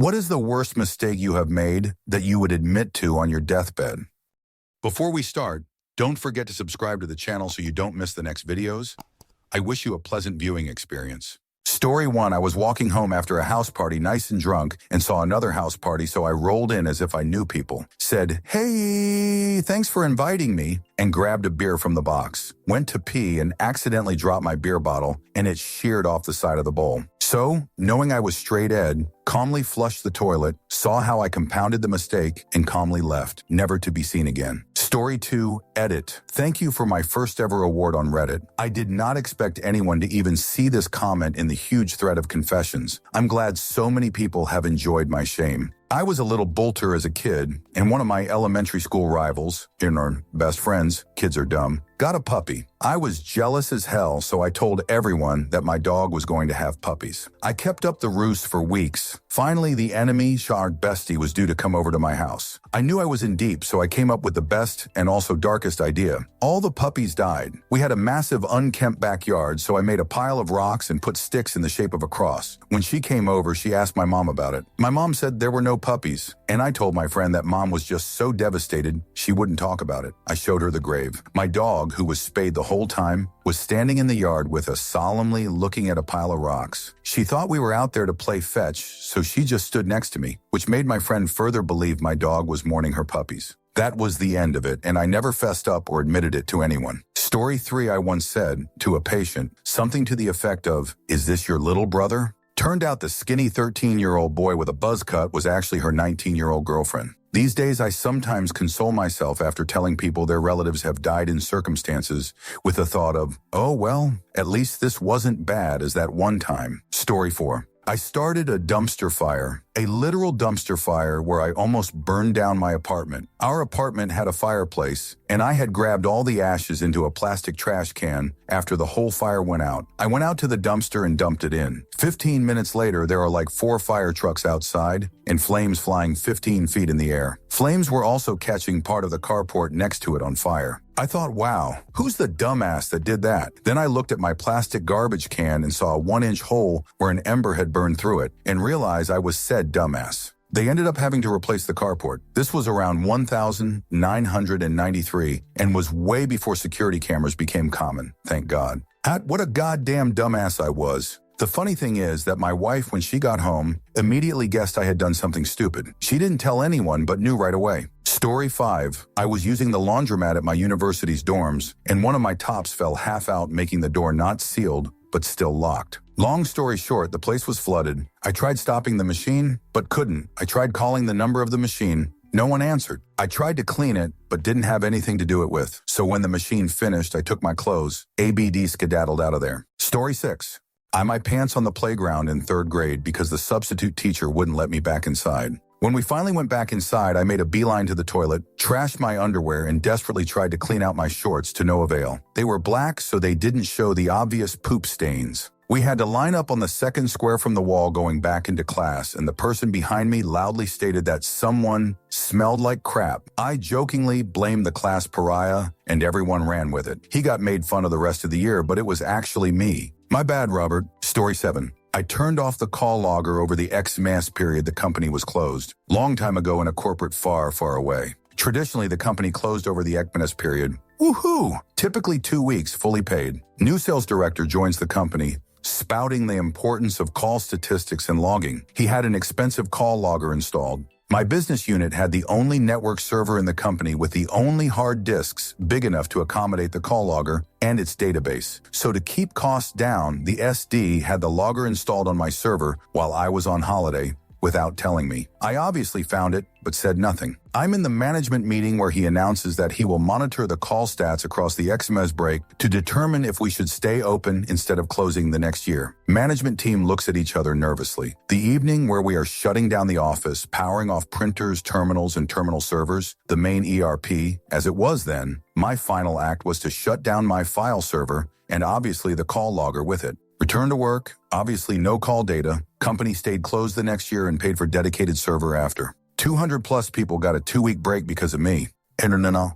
What is the worst mistake you have made that you would admit to on your deathbed? Before we start, don't forget to subscribe to the channel so you don't miss the next videos. I wish you a pleasant viewing experience. Story 1. I was walking home after a house party nice and drunk and saw another house party, so I rolled in as if I knew people. Said, "Hey, thanks for inviting me," and grabbed a beer from the box. Went to pee and accidentally dropped my beer bottle, and it sheared off the side of the bowl. So, knowing I was straight ed, calmly flushed the toilet, saw how I compounded the mistake, and calmly left, never to be seen again. Story 2. Edit. Thank you for my first ever award on Reddit. I did not expect anyone to even see this comment in the huge thread of confessions. I'm glad so many people have enjoyed my shame. I was a little bolter as a kid, and one of my elementary school rivals, best friends, kids are dumb, got a puppy. I was jealous as hell, so I told everyone that my dog was going to have puppies. I kept up the ruse for weeks. Finally, the enemy, Shard Bestie, was due to come over to my house. I knew I was in deep, so I came up with the best and also darkest idea. All the puppies died. We had a massive unkempt backyard, so I made a pile of rocks and put sticks in the shape of a cross. When she came over, she asked my mom about it. My mom said there were no puppies, and I told my friend that mom was just so devastated she wouldn't talk about it. I showed her the grave. My dog, who was spayed the whole time, was standing in the yard with us, solemnly looking at a pile of rocks. She thought we were out there to play fetch, so she just stood next to me, which made my friend further believe my dog was mourning her puppies. That was the end of it, and I never fessed up or admitted it to anyone. Story 3. I once said to a patient something to the effect of, "Is this your little brother?" Turned out the skinny 13-year-old boy with a buzz cut was actually her 19-year-old girlfriend. These days, I sometimes console myself after telling people their relatives have died in circumstances with the thought of, oh well, at least this wasn't bad as that one time. Story 4. I started a dumpster fire, a literal dumpster fire where I almost burned down my apartment. Our apartment had a fireplace, and I had grabbed all the ashes into a plastic trash can after the whole fire went out. I went out to the dumpster and dumped it in. 15 minutes later, there are like 4 fire trucks outside and flames flying 15 feet in the air. Flames were also catching part of the carport next to it on fire. I thought, wow, who's the dumbass that did that? Then I looked at my plastic garbage can and saw a 1-inch hole where an ember had burned through it and realized I was said dumbass. They ended up having to replace the carport. This was around 1993 and was way before security cameras became common, thank God. What a goddamn dumbass I was. The funny thing is that my wife, when she got home, immediately guessed I had done something stupid. She didn't tell anyone but knew right away. Story 5. I was using the laundromat at my university's dorms, and one of my tops fell half out, making the door not sealed, but still locked. Long story short, the place was flooded. I tried stopping the machine, but couldn't. I tried calling the number of the machine. No one answered. I tried to clean it, but didn't have anything to do it with. So when the machine finished, I took my clothes. ABD skedaddled out of there. Story 6. I my pants on the playground in 3rd grade because the substitute teacher wouldn't let me back inside. When we finally went back inside, I made a beeline to the toilet, trashed my underwear, and desperately tried to clean out my shorts to no avail. They were black, so they didn't show the obvious poop stains. We had to line up on the 2nd square from the wall going back into class, and the person behind me loudly stated that someone smelled like crap. I jokingly blamed the class pariah, and everyone ran with it. He got made fun of the rest of the year, but it was actually me. My bad, Robert. Story 7. I turned off the call logger over the Xmas period the company was closed. Long time ago in a corporate far, far away. Traditionally, the company closed over the Xmas period. Woohoo! Typically 2 weeks, fully paid. New sales director joins the company, spouting the importance of call statistics and logging. He had an expensive call logger installed. My business unit had the only network server in the company with the only hard disks big enough to accommodate the call logger and its database. So to keep costs down, the SD had the logger installed on my server while I was on holiday without telling me. I obviously found it, but said nothing. I'm in the management meeting where he announces that he will monitor the call stats across the Xmas break to determine if we should stay open instead of closing the next year. Management team looks at each other nervously. The evening where we are shutting down the office, powering off printers, terminals, and terminal servers, the main ERP, as it was then, my final act was to shut down my file server and obviously the call logger with it. Return to work, obviously no call data. Company stayed closed the next year and paid for dedicated server after. 200 plus people got a 2-week break because of me. Internet.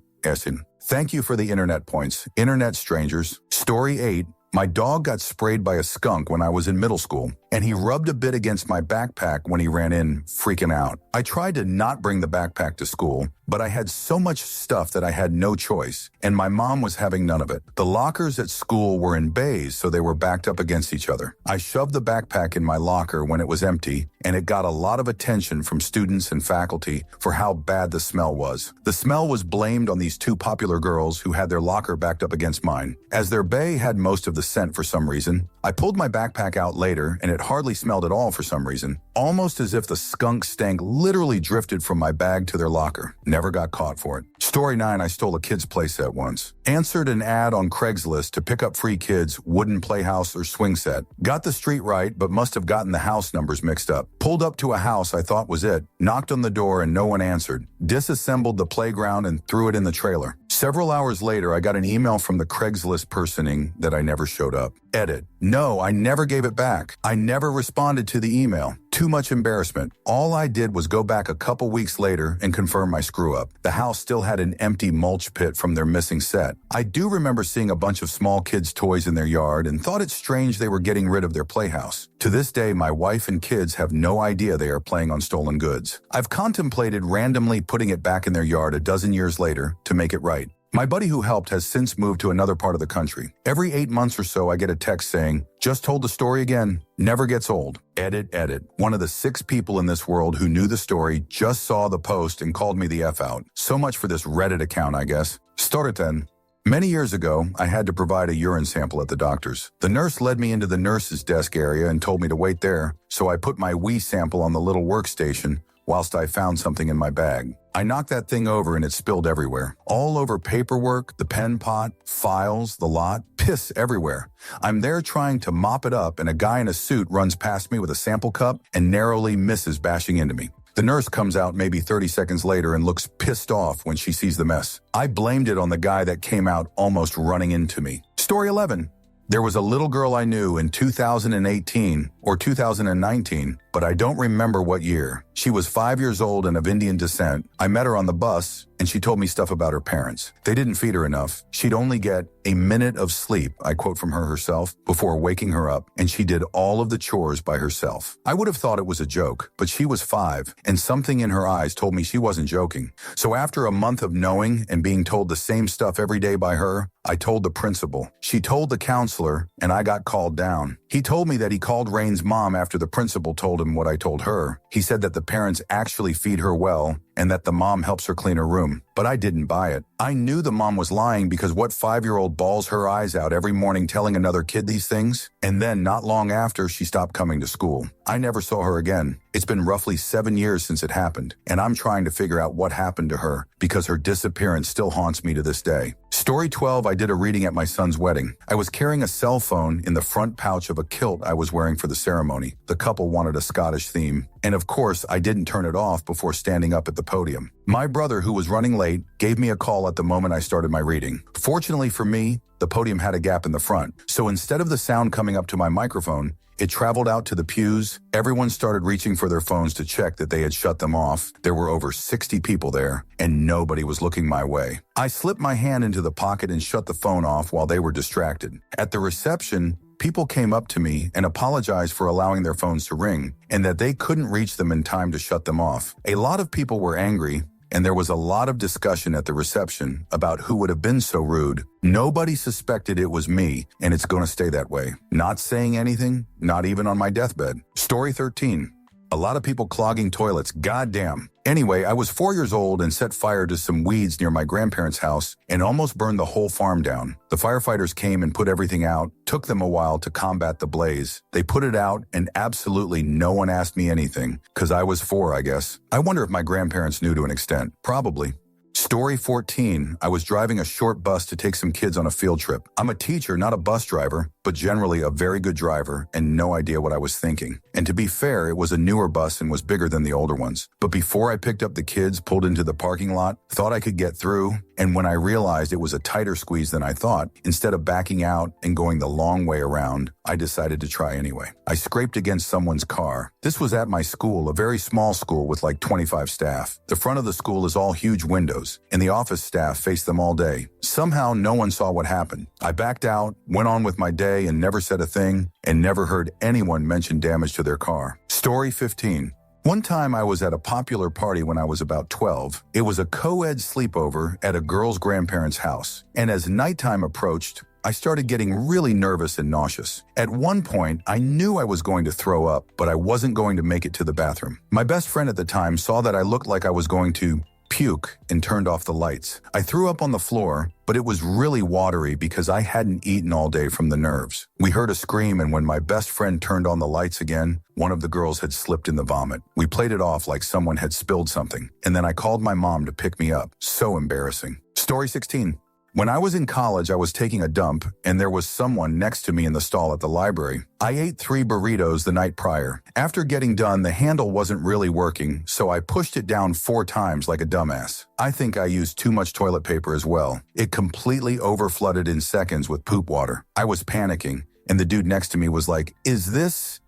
Thank you for the internet points. Internet strangers. Story 8. My dog got sprayed by a skunk when I was in middle school, and he rubbed a bit against my backpack when he ran in, freaking out. I tried to not bring the backpack to school, but I had so much stuff that I had no choice, and my mom was having none of it. The lockers at school were in bays, so they were backed up against each other. I shoved the backpack in my locker when it was empty, and it got a lot of attention from students and faculty for how bad the smell was. The smell was blamed on these two popular girls who had their locker backed up against mine. As their bay had most of the scent for some reason, I pulled my backpack out later, and it hardly smelled at all for some reason, almost as if the skunk stank literally drifted from my bag to their locker. Never got caught for it. Story 9, I stole a kid's playset once. Answered an ad on Craigslist to pick up free kids' wooden playhouse or swing set. Got the street right, but must have gotten the house numbers mixed up. Pulled up to a house I thought was it, knocked on the door and no one answered. Disassembled the playground and threw it in the trailer. Several hours later, I got an email from the Craigslist personing that I never showed up. Edit. No, I never gave it back. I never responded to the email. Too much embarrassment. All I did was go back a couple weeks later and confirm my screw-up. The house still had an empty mulch pit from their missing set. I do remember seeing a bunch of small kids' toys in their yard and thought it strange they were getting rid of their playhouse. To this day, my wife and kids have no idea they are playing on stolen goods. I've contemplated randomly putting it back in their yard a dozen years later to make it right. My buddy who helped has since moved to another part of the country. Every 8 months or so, I get a text saying, "Just told the story again. Never gets old." Edit. One of the 6 people in this world who knew the story just saw the post and called me the F out. So much for this Reddit account, I guess. Start then. Many years ago, I had to provide a urine sample at the doctor's. The nurse led me into the nurse's desk area and told me to wait there, so I put my wee sample on the little workstation whilst I found something in my bag. I knocked that thing over and it spilled everywhere. All over paperwork, the pen pot, files, the lot, piss everywhere. I'm there trying to mop it up and a guy in a suit runs past me with a sample cup and narrowly misses bashing into me. The nurse comes out maybe 30 seconds later and looks pissed off when she sees the mess. I blamed it on the guy that came out almost running into me. Story 11. There was a little girl I knew in 2018 or 2019, but I don't remember what year. She was 5 years old and of Indian descent. I met her on the bus, and she told me stuff about her parents. They didn't feed her enough. She'd only get a minute of sleep, I quote from her herself, before waking her up, and she did all of the chores by herself. I would have thought it was a joke, but she was 5, and something in her eyes told me she wasn't joking. So after a month of knowing and being told the same stuff every day by her, I told the principal. She told the counselor, and I got called down. He told me that he called Rain's mom after the principal told him what I told her. He said that the parents actually feed her well and that the mom helps her clean her room. But I didn't buy it. I knew the mom was lying because what 5-year-old bawls her eyes out every morning telling another kid these things? And then not long after, she stopped coming to school. I never saw her again. It's been roughly 7 years since it happened, and I'm trying to figure out what happened to her because her disappearance still haunts me to this day. Story 12, I did a reading at my son's wedding. I was carrying a cell phone in the front pouch of a kilt I was wearing for the ceremony. The couple wanted a Scottish theme. And of course, I didn't turn it off before standing up at the podium. My brother, who was running late, gave me a call at the moment I started my reading. Fortunately for me, the podium had a gap in the front. So instead of the sound coming up to my microphone, it traveled out to the pews. Everyone started reaching for their phones to check that they had shut them off. There were over 60 people there, and nobody was looking my way. I slipped my hand into the pocket and shut the phone off while they were distracted. At the reception, people came up to me and apologized for allowing their phones to ring, and that they couldn't reach them in time to shut them off. A lot of people were angry, and there was a lot of discussion at the reception about who would have been so rude. Nobody suspected it was me, and it's going to stay that way. Not saying anything, not even on my deathbed. Story 13. A lot of people clogging toilets, goddamn. Anyway, I was 4 years old and set fire to some weeds near my grandparents' house and almost burned the whole farm down. The firefighters came and put everything out. Took them a while to combat the blaze. They put it out and absolutely no one asked me anything, because I was 4, I guess. I wonder if my grandparents knew to an extent. Probably. Story 14. I was driving a short bus to take some kids on a field trip. I'm a teacher, not a bus driver, but generally a very good driver and no idea what I was thinking. And to be fair, it was a newer bus and was bigger than the older ones. But before I picked up the kids, pulled into the parking lot, thought I could get through, and when I realized it was a tighter squeeze than I thought, instead of backing out and going the long way around, I decided to try anyway. I scraped against someone's car. This was at my school, a very small school with like 25 staff. The front of the school is all huge windows, and the office staff faced them all day. Somehow, no one saw what happened. I backed out, went on with my day, day and never said a thing, and never heard anyone mention damage to their car. Story 15. One time I was at a popular party when I was about 12. It was a co-ed sleepover at a girl's grandparents' house, and as nighttime approached, I started getting really nervous and nauseous. At one point, I knew I was going to throw up, but I wasn't going to make it to the bathroom. My best friend at the time saw that I looked like I was going to puke and turned off the lights. I threw up on the floor, but it was really watery because I hadn't eaten all day from the nerves. We heard a scream, and when my best friend turned on the lights again, one of the girls had slipped in the vomit. We played it off like someone had spilled something, and then I called my mom to pick me up. So embarrassing. Story 16. When I was in college, I was taking a dump, and there was someone next to me in the stall at the library. I ate 3 burritos the night prior. After getting done, the handle wasn't really working, so I pushed it down 4 times like a dumbass. I think I used too much toilet paper as well. It completely overflooded in seconds with poop water. I was panicking, and the dude next to me was like, Is this?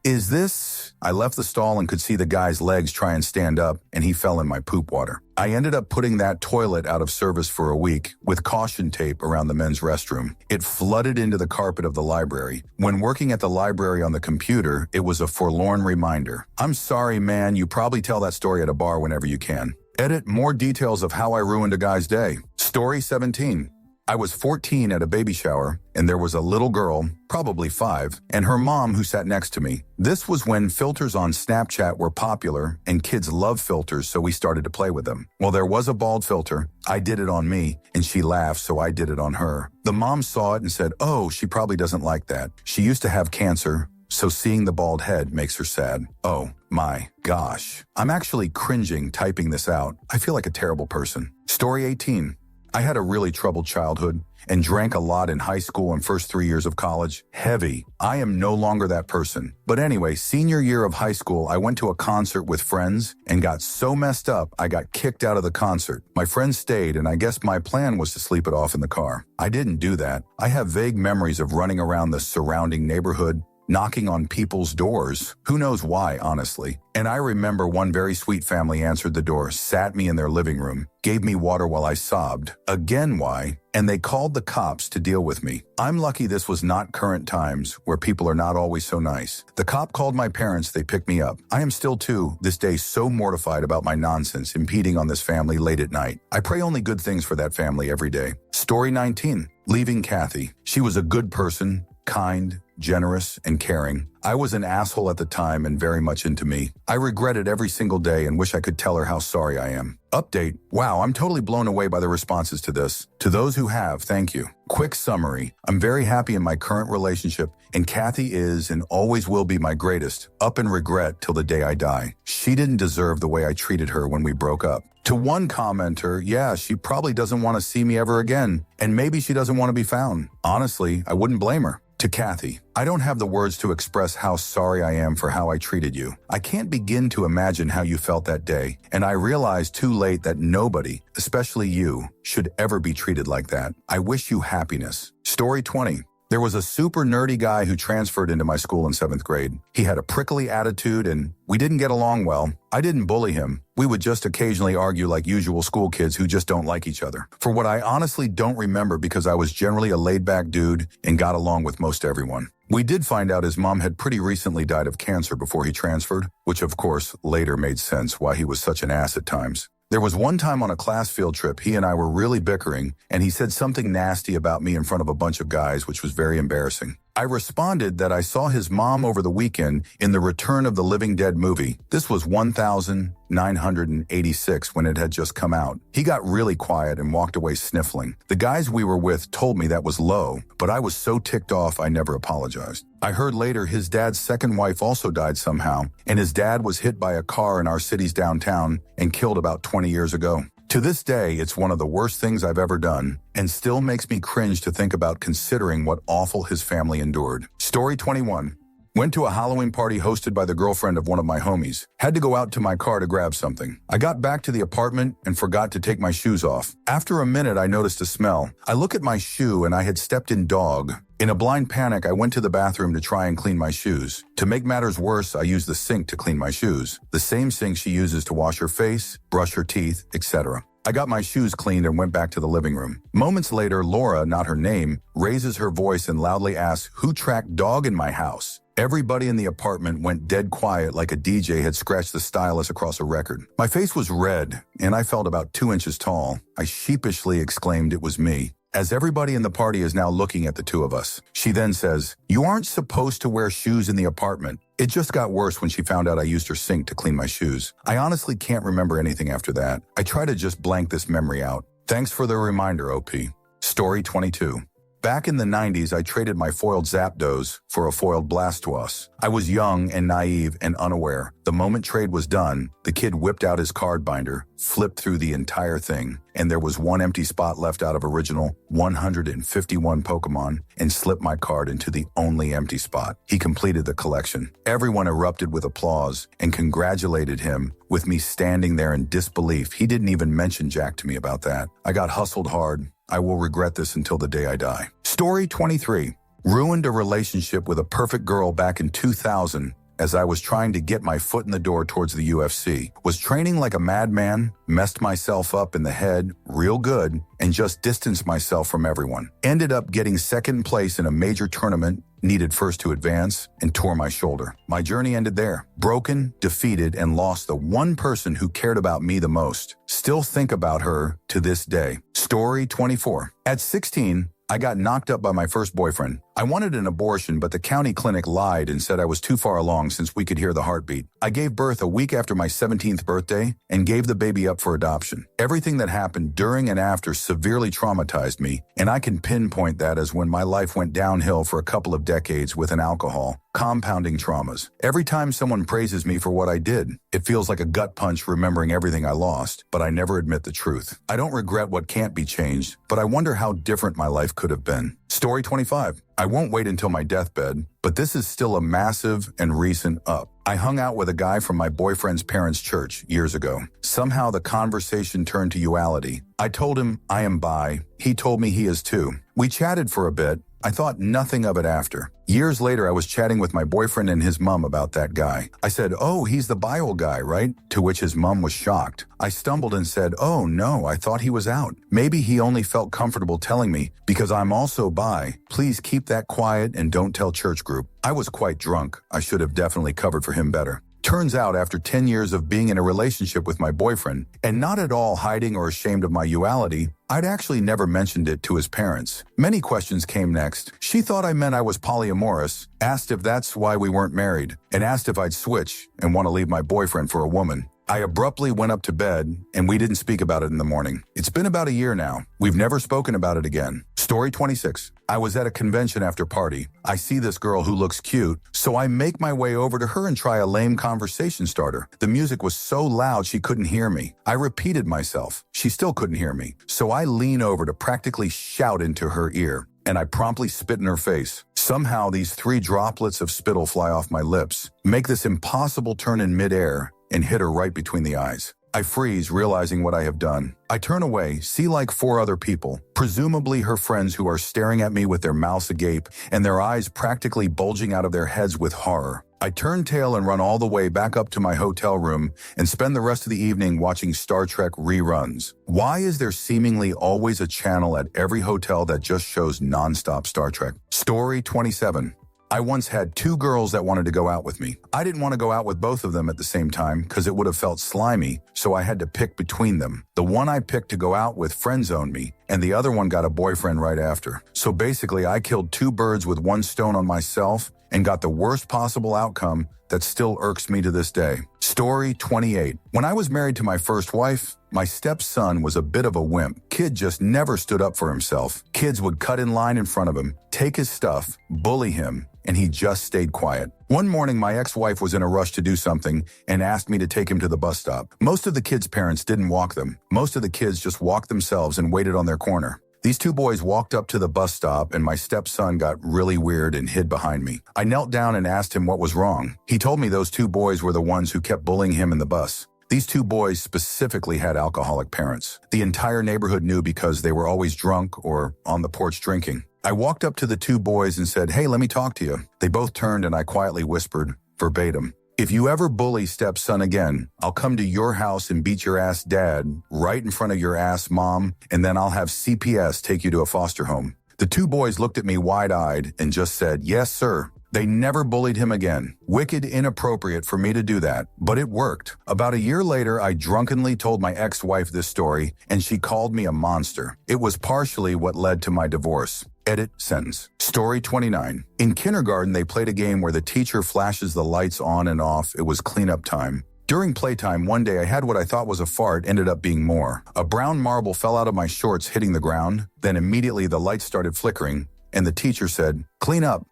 I left the stall and could see the guy's legs try and stand up, and he fell in my poop water. I ended up putting that toilet out of service for a week with caution tape around the men's restroom. It flooded into the carpet of the library. When working at the library on the computer, it was a forlorn reminder. I'm sorry, man, you probably tell that story at a bar whenever you can. Edit more details of how I ruined a guy's day. Story 17. I was 14 at a baby shower, and there was a little girl, probably 5, and her mom who sat next to me. This was when filters on Snapchat were popular, and kids love filters, so we started to play with them. Well, there was a bald filter. I did it on me, and she laughed, so I did it on her. The mom saw it and said, "Oh, she probably doesn't like that. She used to have cancer, so seeing the bald head makes her sad." Oh my gosh. I'm actually cringing typing this out. I feel like a terrible person. Story 18. I had a really troubled childhood and drank a lot in high school and first 3 years of college. Heavy. I am no longer that person. But anyway, senior year of high school, I went to a concert with friends and got so messed up, I got kicked out of the concert. My friends stayed, and I guess my plan was to sleep it off in the car. I didn't do that. I have vague memories of running around the surrounding neighborhood, knocking on people's doors. Who knows why, honestly. And I remember one very sweet family answered the door, sat me in their living room, gave me water while I sobbed. Again, why? And they called the cops to deal with me. I'm lucky this was not current times, where people are not always so nice. The cop called my parents, they picked me up. I am still this day so mortified about my nonsense impeding on this family late at night. I pray only good things for that family every day. Story 19. Leaving Kathy. She was a good person, kind, generous, and caring. I was an asshole at the time and very much into me. I regret it every single day and wish I could tell her how sorry I am. Update. Wow, I'm totally blown away by the responses to this. To those who have, thank you. Quick summary. I'm very happy in my current relationship, and Kathy is and always will be my greatest, up in regret till the day I die. She didn't deserve the way I treated her when we broke up. To one commenter, yeah, she probably doesn't want to see me ever again, and maybe she doesn't want to be found. Honestly, I wouldn't blame her. To Kathy, I don't have the words to express how sorry I am for how I treated you. I can't begin to imagine how you felt that day, and I realized too late that nobody, especially you, should ever be treated like that. I wish you happiness. Story 20. There was a super nerdy guy who transferred into my school in 7th grade. He had a prickly attitude and we didn't get along well. I didn't bully him. We would just occasionally argue like usual school kids who just don't like each other. For what I honestly don't remember because I was generally a laid-back dude and got along with most everyone. We did find out his mom had pretty recently died of cancer before he transferred, which of course later made sense why he was such an ass at times. There was one time on a class field trip, he and I were really bickering, and he said something nasty about me in front of a bunch of guys, which was very embarrassing. I responded that I saw his mom over the weekend in the Return of the Living Dead movie. This was 1986 when it had just come out. He got really quiet and walked away sniffling. The guys we were with told me that was low, but I was so ticked off I never apologized. I heard later his dad's second wife also died somehow, and his dad was hit by a car in our city's downtown and killed about 20 years ago. To this day, it's one of the worst things I've ever done, and still makes me cringe to think about considering what awful his family endured. Story 21. Went to a Halloween party hosted by the girlfriend of one of my homies. Had to go out to my car to grab something. I got back to the apartment and forgot to take my shoes off. After a minute, I noticed a smell. I look at my shoe and I had stepped in dog. In a blind panic, I went to the bathroom to try and clean my shoes. To make matters worse, I used the sink to clean my shoes. The same sink she uses to wash her face, brush her teeth, etc. I got my shoes cleaned and went back to the living room. Moments later, Laura, not her name, raises her voice and loudly asks, "Who tracked dog in my house?" Everybody in the apartment went dead quiet like a DJ had scratched the stylus across a record. My face was red, and I felt about 2 inches tall. I sheepishly exclaimed it was me. As everybody in the party is now looking at the two of us, she then says, "You aren't supposed to wear shoes in the apartment." It just got worse when she found out I used her sink to clean my shoes. I honestly can't remember anything after that. I try to just blank this memory out. Thanks for the reminder, OP. Story 22. Back in the 90s, I traded my foiled Zapdos for a foiled Blastoise. I was young and naive and unaware. The moment trade was done, the kid whipped out his card binder, flipped through the entire thing, and there was one empty spot left out of original 151 Pokemon, and slipped my card into the only empty spot. He completed the collection. Everyone erupted with applause and congratulated him, with me standing there in disbelief. He didn't even mention Jack to me about that. I got hustled hard. I will regret this until the day I die. Story 23. Ruined a relationship with a perfect girl back in 2000 as I was trying to get my foot in the door towards the UFC. Was training like a madman, messed myself up in the head real good, and just distanced myself from everyone. Ended up getting second place in a major tournament, needed first to advance, and tore my shoulder. My journey ended there. Broken, defeated, and lost the one person who cared about me the most. Still think about her to this day. Story 24. At 16, I got knocked up by my first boyfriend. I wanted an abortion, but the county clinic lied and said I was too far along since we could hear the heartbeat. I gave birth a week after my 17th birthday and gave the baby up for adoption. Everything that happened during and after severely traumatized me, and I can pinpoint that as when my life went downhill for a couple of decades with an alcohol, compounding traumas. Every time someone praises me for what I did, it feels like a gut punch remembering everything I lost, but I never admit the truth. I don't regret what can't be changed, but I wonder how different my life could have been. Story 25. I won't wait until my deathbed, but this is still a massive and recent up. I hung out with a guy from my boyfriend's parents' church years ago. Somehow the conversation turned to duality. I told him I am bi. He told me he is too. We chatted for a bit. I thought nothing of it after. Years later, I was chatting with my boyfriend and his mom about that guy. I said, "Oh, he's the bio guy, right?" To which his mom was shocked. I stumbled and said, "Oh no, I thought he was out. Maybe he only felt comfortable telling me because I'm also bi. Please keep that quiet and don't tell church group." I was quite drunk. I should have definitely covered for him better. Turns out after 10 years of being in a relationship with my boyfriend and not at all hiding or ashamed of my duality, I'd actually never mentioned it to his parents. Many questions came next. She thought I meant I was polyamorous, asked if that's why we weren't married, and asked if I'd switch and want to leave my boyfriend for a woman. I abruptly went up to bed, and we didn't speak about it in the morning. It's been about a year now. We've never spoken about it again. Story 26. I was at a convention after party. I see this girl who looks cute, so I make my way over to her and try a lame conversation starter. The music was so loud she couldn't hear me. I repeated myself. She still couldn't hear me. So I lean over to practically shout into her ear, and I promptly spit in her face. Somehow these 3 droplets of spittle fly off my lips, make this impossible turn in midair, and hit her right between the eyes. I freeze, realizing what I have done. I turn away, see like 4 other people, presumably her friends, who are staring at me with their mouths agape and their eyes practically bulging out of their heads with horror. I turn tail and run all the way back up to my hotel room and spend the rest of the evening watching Star Trek reruns. Why is there seemingly always a channel at every hotel that just shows nonstop Star Trek? Story 27. I once had 2 girls that wanted to go out with me. I didn't want to go out with both of them at the same time because it would have felt slimy, so I had to pick between them. The one I picked to go out with friend-zoned me, and the other one got a boyfriend right after. So basically, I killed 2 birds with 1 stone on myself and got the worst possible outcome that still irks me to this day. Story 28. When I was married to my first wife, my stepson was a bit of a wimp. Kid just never stood up for himself. Kids would cut in line in front of him, take his stuff, bully him, and he just stayed quiet. One morning, my ex-wife was in a rush to do something and asked me to take him to the bus stop. Most of the kids' parents didn't walk them. Most of the kids just walked themselves and waited on their corner. These 2 boys walked up to the bus stop, and my stepson got really weird and hid behind me. I knelt down and asked him what was wrong. He told me those 2 boys were the ones who kept bullying him in the bus. These 2 boys specifically had alcoholic parents. The entire neighborhood knew because they were always drunk or on the porch drinking. I walked up to the 2 boys and said, "Hey, let me talk to you." They both turned and I quietly whispered, verbatim, If you ever bully stepson again, I'll come to your house and beat your ass dad right in front of your ass mom, and then I'll have CPS take you to a foster home. The two boys looked at me wide-eyed and just said, yes, sir. They never bullied him again. Wicked inappropriate for me to do that, but it worked. About a year later, I drunkenly told my ex-wife this story, and she called me a monster. It was partially what led to my divorce. Edit sentence. Story 29. In kindergarten, they played a game where the teacher flashes the lights on and off. It was cleanup time. During playtime, one day I had what I thought was a fart, ended up being more. A brown marble fell out of my shorts, hitting the ground. Then immediately the lights started flickering, and the teacher said, clean up,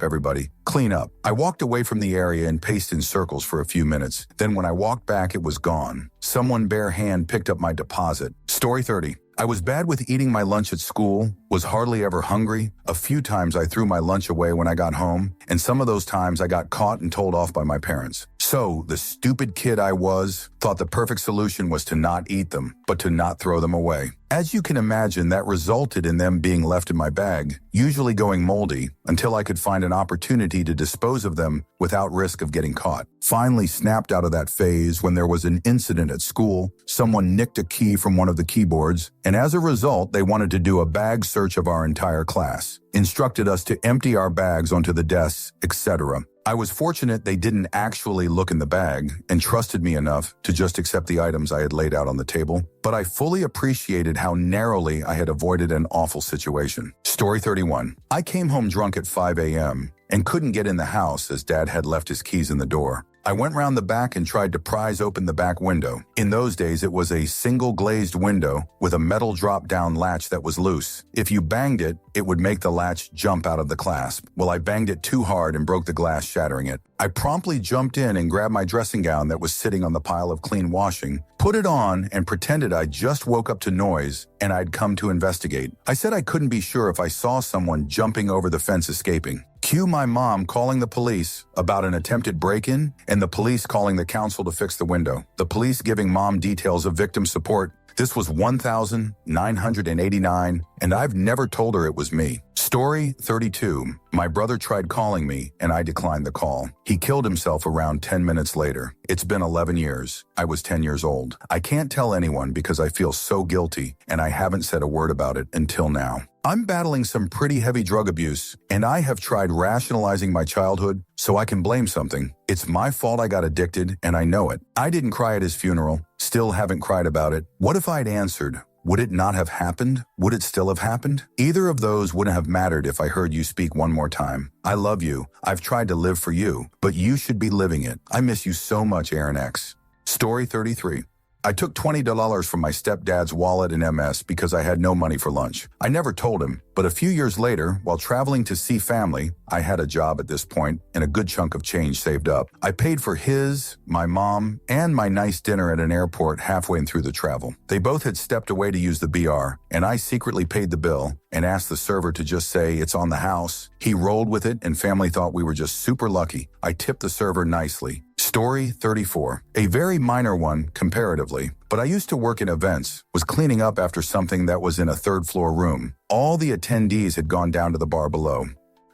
everybody, clean up. I walked away from the area and paced in circles for a few minutes. Then when I walked back, it was gone. Someone bare hand picked up my deposit. Story 30. I was bad with eating my lunch at school, was hardly ever hungry. A few times I threw my lunch away when I got home, and some of those times I got caught and told off by my parents. So, the stupid kid I was, thought the perfect solution was to not eat them, but to not throw them away. As you can imagine, that resulted in them being left in my bag, usually going moldy, until I could find an opportunity to dispose of them without risk of getting caught. Finally snapped out of that phase when there was an incident at school. Someone nicked a key from one of the keyboards, and as a result, they wanted to do a bag search of our entire class, instructed us to empty our bags onto the desks, etc. I was fortunate they didn't actually look in the bag and trusted me enough to just accept the items I had laid out on the table, but I fully appreciated how narrowly I had avoided an awful situation. Story 31. I came home drunk at 5 a.m. and couldn't get in the house as Dad had left his keys in the door. I went round the back and tried to prise open the back window. In those days, it was a single glazed window with a metal drop-down latch that was loose. If you banged it, it would make the latch jump out of the clasp. Well, I banged it too hard and broke the glass, shattering it. I promptly jumped in and grabbed my dressing gown that was sitting on the pile of clean washing, put it on, and pretended I just woke up to noise and I'd come to investigate. I said I couldn't be sure if I saw someone jumping over the fence escaping. Cue my mom calling the police about an attempted break-in and the police calling the council to fix the window. The police giving mom details of victim support. This was 1,989, and I've never told her it was me. Story 32. My brother tried calling me, and I declined the call. He killed himself around 10 minutes later. It's been 11 years. I was 10 years old. I can't tell anyone because I feel so guilty, and I haven't said a word about it until now. I'm battling some pretty heavy drug abuse, and I have tried rationalizing my childhood so I can blame something. It's my fault I got addicted, and I know it. I didn't cry at his funeral, still haven't cried about it. What if I'd answered? Would it not have happened? Would it still have happened? Either of those wouldn't have mattered if I heard you speak one more time. I love you. I've tried to live for you, but you should be living it. I miss you so much, Aaron X. Story 33. I took $20 from my stepdad's wallet in MS because I had no money for lunch. I never told him, but a few years later, while traveling to see family, I had a job at this point and a good chunk of change saved up. I paid for his, my mom, and my nice dinner at an airport halfway through the travel. They both had stepped away to use the BR, and I secretly paid the bill and asked the server to just say it's on the house. He rolled with it, and family thought we were just super lucky. I tipped the server nicely. Story 34. A very minor one, comparatively, but I used to work in events, was cleaning up after something that was in a third-floor room. All the attendees had gone down to the bar below.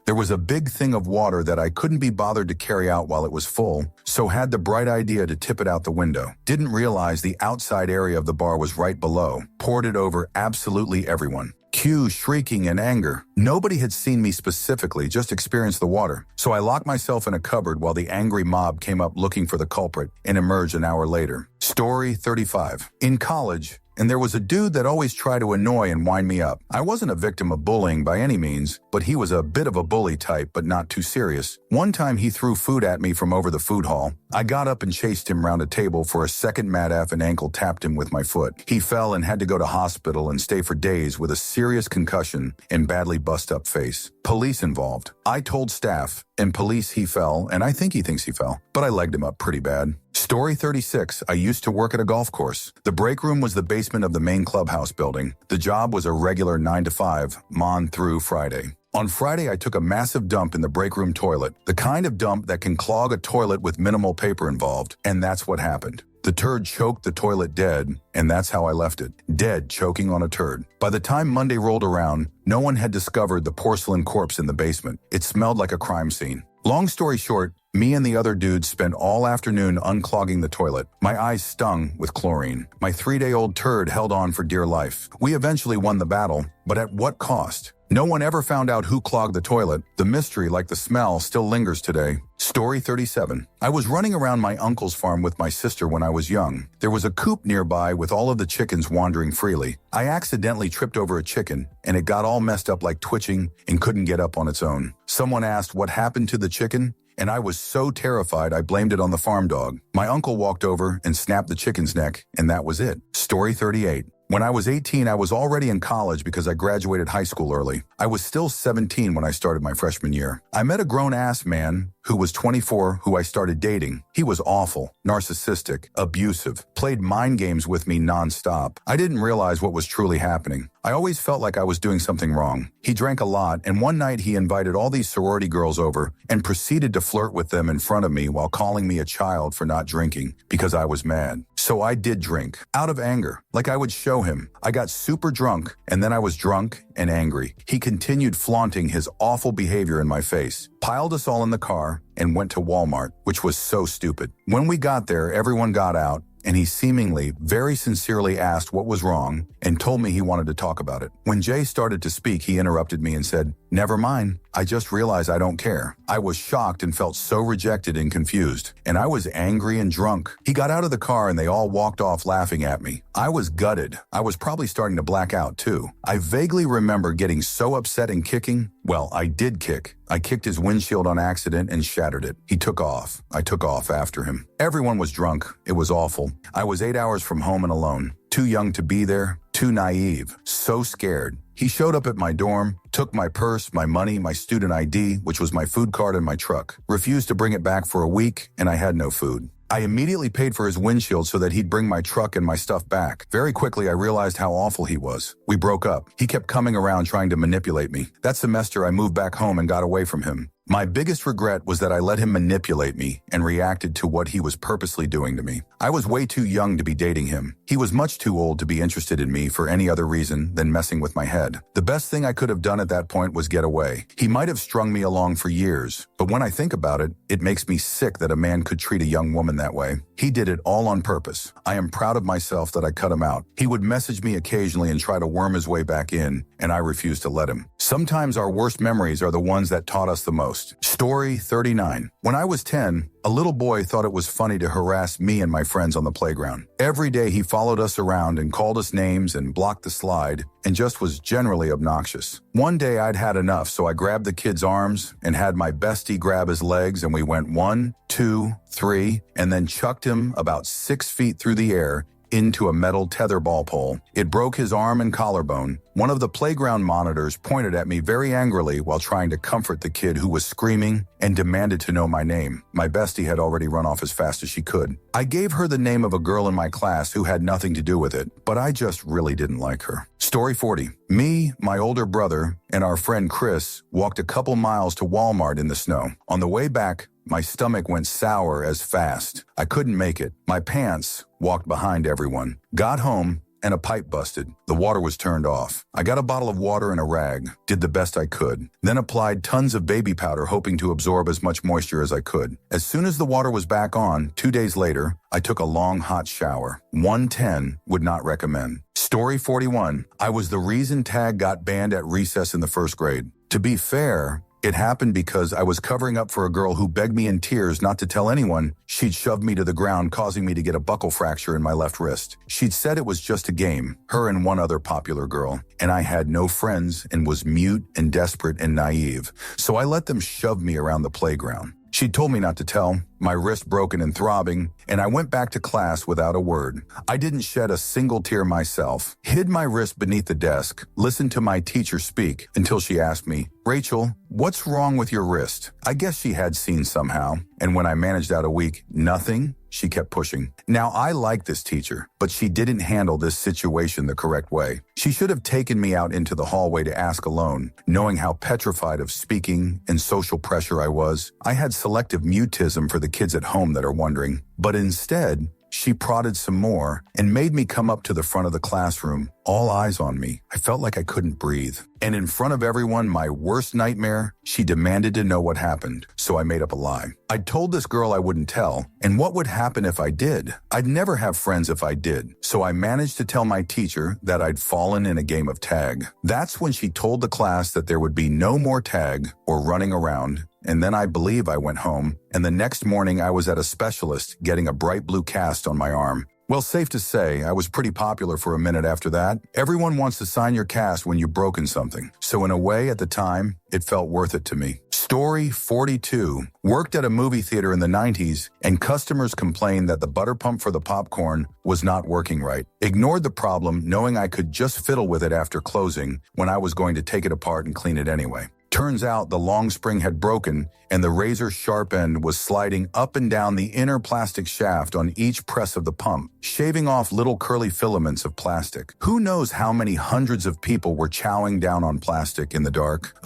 There was a big thing of water that I couldn't be bothered to carry out while it was full, so had the bright idea to tip it out the window. Didn't realize the outside area of the bar was right below. Poured it over absolutely everyone. Cue shrieking in anger. Nobody had seen me specifically, just experienced the water. So I locked myself in a cupboard while the angry mob came up looking for the culprit and emerged an hour later. Story 35. In college, and there was a dude that always tried to annoy and wind me up. I wasn't a victim of bullying by any means, but he was a bit of a bully type, but not too serious. One time he threw food at me from over the food hall. I got up and chased him round a table for a second mad F and ankle tapped him with my foot. He fell and had to go to hospital and stay for days with a serious concussion and badly bust up face. Police involved. I told staff, and police he fell, and I think he thinks he fell, but I legged him up pretty bad. Story 36. I used to work at a golf course. The break room was the basement of the main clubhouse building. The job was a regular 9 to 5, Mon through Friday. On Friday, I took a massive dump in the break room toilet, the kind of dump that can clog a toilet with minimal paper involved, and that's what happened. The turd choked the toilet dead, and that's how I left it. Dead, choking on a turd. By the time Monday rolled around, no one had discovered the porcelain corpse in the basement. It smelled like a crime scene. Long story short, Me and the other dudes spent all afternoon unclogging the toilet. My eyes stung with chlorine. My 3-day-old turd held on for dear life. We eventually won the battle, but at what cost? No one ever found out who clogged the toilet. The mystery, like the smell, still lingers today. Story 37. I was running around my uncle's farm with my sister when I was young. There was a coop nearby with all of the chickens wandering freely. I accidentally tripped over a chicken, and it got all messed up like twitching and couldn't get up on its own. Someone asked what happened to the chicken, and I was so terrified I blamed it on the farm dog. My uncle walked over and snapped the chicken's neck, and that was it. Story 38. When I was 18, I was already in college because I graduated high school early. I was still 17 when I started my freshman year. I met a grown-ass man who was 24 who I started dating. He was awful, narcissistic, abusive, played mind games with me nonstop. I didn't realize what was truly happening. I always felt like I was doing something wrong. He drank a lot, and one night he invited all these sorority girls over and proceeded to flirt with them in front of me while calling me a child for not drinking because I was mad. So I did drink, out of anger, like I would show him. I got super drunk, and then I was drunk and angry. He continued flaunting his awful behavior in my face, piled us all in the car, and went to Walmart, which was so stupid. When we got there, everyone got out, and he seemingly, very sincerely asked what was wrong and told me he wanted to talk about it. When Jay started to speak, he interrupted me and said, "Never mind, I just realized I don't care." I was shocked and felt so rejected and confused, and I was angry and drunk. He got out of the car and they all walked off laughing at me. I was gutted. I was probably starting to black out too. I vaguely remember getting so upset and kicking. Well, I did kick. I kicked his windshield on accident and shattered it. He took off. I took off after him. Everyone was drunk. It was awful. I was 8 hours from home and alone. Too young to be there. Too naive. So scared. He showed up at my dorm, took my purse, my money, my student ID, which was my food card, and my truck. Refused to bring it back for a week, and I had no food. I immediately paid for his windshield so that he'd bring my truck and my stuff back. Very quickly, I realized how awful he was. We broke up. He kept coming around trying to manipulate me. That semester, I moved back home and got away from him. My biggest regret was that I let him manipulate me and reacted to what he was purposely doing to me. I was way too young to be dating him. He was much too old to be interested in me for any other reason than messing with my head. The best thing I could have done at that point was get away. He might have strung me along for years, but when I think about it, it makes me sick that a man could treat a young woman that way. He did it all on purpose. I am proud of myself that I cut him out. He would message me occasionally and try to worm his way back in, and I refused to let him. Sometimes our worst memories are the ones that taught us the most. Story 39. When I was 10, a little boy thought it was funny to harass me and my friends on the playground. Every day he followed us around and called us names and blocked the slide and just was generally obnoxious. One day I'd had enough, so I grabbed the kid's arms and had my bestie grab his legs, and we went 1, 2, 3, and then chucked him about 6 feet through the air into a metal tetherball pole. It broke his arm and collarbone. One of the playground monitors pointed at me very angrily while trying to comfort the kid who was screaming and demanded to know my name. My bestie had already run off as fast as she could. I gave her the name of a girl in my class who had nothing to do with it, but I just really didn't like her. Story 40. Me, my older brother, and our friend Chris walked a couple miles to Walmart in the snow. On the way back, my stomach went sour as fast. I couldn't make it. My pants walked behind everyone. Got home, and a pipe busted. The water was turned off. I got a bottle of water and a rag, did the best I could, then applied tons of baby powder hoping to absorb as much moisture as I could. As soon as the water was back on, 2 days later, I took a long hot shower. 110 would not recommend. Story 41. I was the reason tag got banned at recess in the 1st grade. To be fair, it happened because I was covering up for a girl who begged me in tears not to tell anyone she'd shoved me to the ground, causing me to get a buckle fracture in my left wrist. She'd said it was just a game, her and one other popular girl, and I had no friends and was mute and desperate and naive, so I let them shove me around the playground. She'd told me not to tell, my wrist broken and throbbing, and I went back to class without a word. I didn't shed a single tear myself, hid my wrist beneath the desk, listened to my teacher speak until she asked me, "Rachel, what's wrong with your wrist?" I guess she had seen somehow, and when I managed out a week, nothing, she kept pushing. Now, I like this teacher, but she didn't handle this situation the correct way. She should have taken me out into the hallway to ask alone, knowing how petrified of speaking and social pressure I was. I had selective mutism for the kids at home that are wondering. But instead, She prodded some more and made me come up to the front of the classroom, all eyes on me. I felt like I couldn't breathe. And in front of everyone, my worst nightmare, she demanded to know what happened, so I made up a lie. I'd told this girl I wouldn't tell, and what would happen if I did? I'd never have friends if I did, so I managed to tell my teacher that I'd fallen in a game of tag. That's when she told the class that there would be no more tag or running around, and then I believe I went home, and the next morning I was at a specialist getting a bright blue cast on my arm. Well, safe to say, I was pretty popular for a minute after that. Everyone wants to sign your cast when you've broken something. So in a way, at the time, it felt worth it to me. Story 42. Worked at a movie theater in the 90s, and customers complained that the butter pump for the popcorn was not working right. Ignored the problem, knowing I could just fiddle with it after closing when I was going to take it apart and clean it anyway. Turns out the long spring had broken and the razor sharp end was sliding up and down the inner plastic shaft on each press of the pump, shaving off little curly filaments of plastic. Who knows how many hundreds of people were chowing down on plastic in the dark?